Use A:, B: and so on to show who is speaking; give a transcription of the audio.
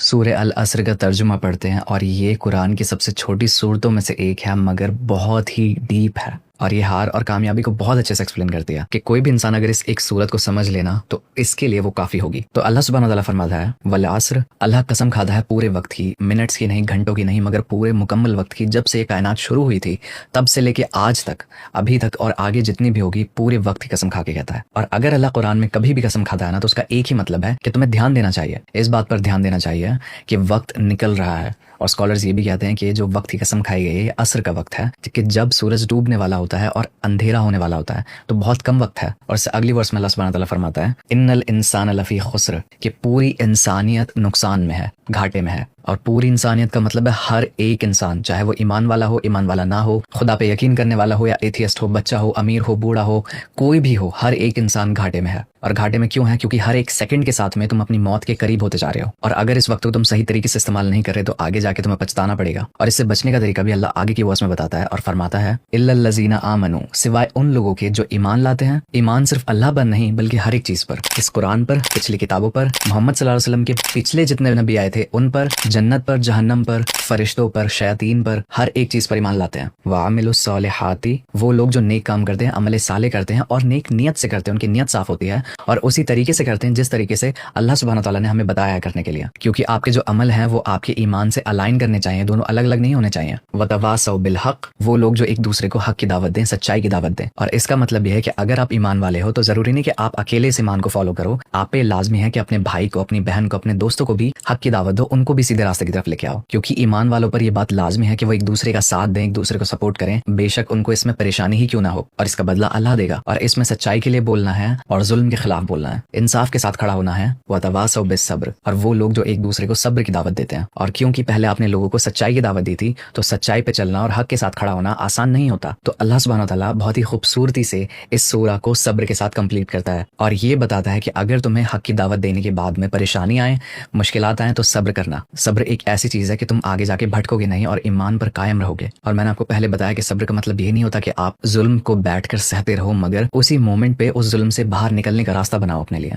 A: سورہ العصر کا ترجمہ پڑھتے ہیں اور یہ قرآن کی سب سے چھوٹی صورتوں میں سے ایک ہے مگر بہت ہی ڈیپ ہے، اور یہ ہار اور کامیابی کو بہت اچھے سے ایکسپلین کر دیا کہ کوئی بھی انسان اگر اس ایک صورت کو سمجھ لینا تو اس کے لیے وہ کافی ہوگی۔ تو اللہ سبحانہ وتعالیٰ فرماتا ہے والعصر، اللہ قسم کھاتا ہے پورے وقت کی، منٹس کی نہیں، گھنٹوں کی نہیں، مگر پورے مکمل وقت کی، جب سے یہ کائنات شروع ہوئی تھی تب سے لے کے آج تک، ابھی تک اور آگے جتنی بھی ہوگی، پورے وقت کی قسم کھا کے کہتا ہے۔ اور اگر اللہ قرآن میں کبھی بھی قسم کھاتا ہے نا تو اس کا ایک ہی مطلب ہے کہ تمہیں دھیان دینا چاہیے، اس بات پر دھیان دینا چاہیے کہ وقت نکل رہا ہے۔ اور اسکالرز یہ بھی کہتے ہیں کہ جو وقت کی قسم کھائی گئی ہے یہ عصر کا وقت ہے، کہ جب سورج ڈوبنے والا ہوتا ہے اور اندھیرا ہونے والا ہوتا ہے تو بہت کم وقت ہے۔ اور اس سے اگلی ورس میں اللہ سبحانہ تعالیٰ فرماتا ہے ان الانسان لفی خسر، کہ پوری انسانیت نقصان میں ہے، گھاٹے میں ہے۔ اور پوری انسانیت کا مطلب ہے ہر ایک انسان، چاہے وہ ایمان والا ہو، ایمان والا نہ ہو، خدا پہ یقین کرنے والا ہو یا ایتھیسٹ ہو، بچہ ہو، امیر ہو، بوڑھا ہو، کوئی بھی ہو، ہر ایک انسان گھاٹے میں ہے۔ اور گھاٹے میں کیوں ہے؟ کیونکہ ہر ایک سیکنڈ کے ساتھ میں تم اپنی موت کے قریب ہوتے جا رہے ہو، اور اگر اس وقت کو تم صحیح طریقے سے استعمال نہیں کر رہے تو آگے جا کے تمہیں پچھتانا پڑے گا۔ اور اس سے بچنے کا طریقہ بھی اللہ آگے کی ورس میں بتاتا ہے اور فرماتا ہے الا الذین آمنوا، سوائے ان لوگوں کے جو ایمان لاتے ہیں۔ ایمان صرف اللہ پر نہیں بلکہ ہر ایک چیز پر، اس قرآن پر، پچھلی کتابوں پر، محمد صلی اللہ علیہ وسلم کے پچھلے جتنے نبی آئے تھے ان پر، جنت پر، جہنم پر، فرشتوں پر، شیاطین پر، ہر ایک چیز پر ایمان لاتے ہیں۔ وعملوا الصالحات، وہ لوگ جو نیک کام کرتے ہیں، عمل صالح کرتے ہیں اور نیک نیت سے کرتے ہیں، ان کی نیت صاف ہوتی ہے اور اسی طریقے سے کرتے ہیں جس طریقے سے اللہ سبحانہ تعالیٰ نے ہمیں بتایا ہے کرنے کے لیے، کیونکہ آپ کے جو عمل ہیں وہ آپ کے ایمان سے الائن کرنے چاہیے، دونوں الگ الگ نہیں ہونے چاہیے۔ وتواصوا بالحق، وہ لوگ جو ایک دوسرے کو حق کی دعوت دیں، سچائی کی دعوت دیں۔ اور اس کا مطلب یہ ہے کہ اگر آپ ایمان والے ہو تو ضروری نہیں کہ آپ اکیلے اس ایمان کو فالو کرو، آپ پہ لازمی ہے کہ اپنے بھائی کو، اپنی بہن کو، اپنے دوستوں کو بھی حق کی دعوت دو، ان کو بھی سیدھے راستے کی طرف لے کے آؤ، کیونکہ ایمان والوں پر یہ بات لازمی ہے کہ وہ ایک دوسرے کا ساتھ دیں، ایک دوسرے کو سپورٹ کریں، بے شک ان کو اس میں پریشانی ہی کیوں نہ ہو، اور اس کا بدلہ اللہ دے گا۔ اور اس میں سچائی کے لیے بولنا ہے اور ظلم کے خلاف بولنا ہے، انصاف کے ساتھ کھڑا ہونا ہے۔ وتواصوا بالصبر، اور وہ لوگ جو ایک دوسرے کو صبر کی دعوت دیتے ہیں۔ اور کیونکہ پہلے آپ نے لوگوں کو سچائی کی دعوت دی تھی تو سچائی پہ چلنا اور حق کے ساتھ کھڑا ہونا آسان نہیں ہوتا، تو اللہ سبحانہ تعالیٰ بہت ہی خوبصورتی سے اس سورہ کو صبر کے ساتھ کمپلیٹ کرتا ہے اور یہ بتاتا ہے کہ اگر تمہیں حق کی دعوت دینے کے بعد میں پریشانی آئے، مشکلات آئیں تو صبر کرنا۔ صبر ایک ایسی چیز ہے کہ تم آگے جا کے بھٹکو گے نہیں اور ایمان پر قائم رہو گے۔ اور میں نے آپ کو پہلے بتایا کہ صبر کا مطلب یہ نہیں ہوتا کہ آپ ظلم کو بیٹھ کر سہتے رہو، مگر اسی مومنٹ پہ اس ظلم سے باہر نکلنے کا راستہ بناؤ اپنے لیے۔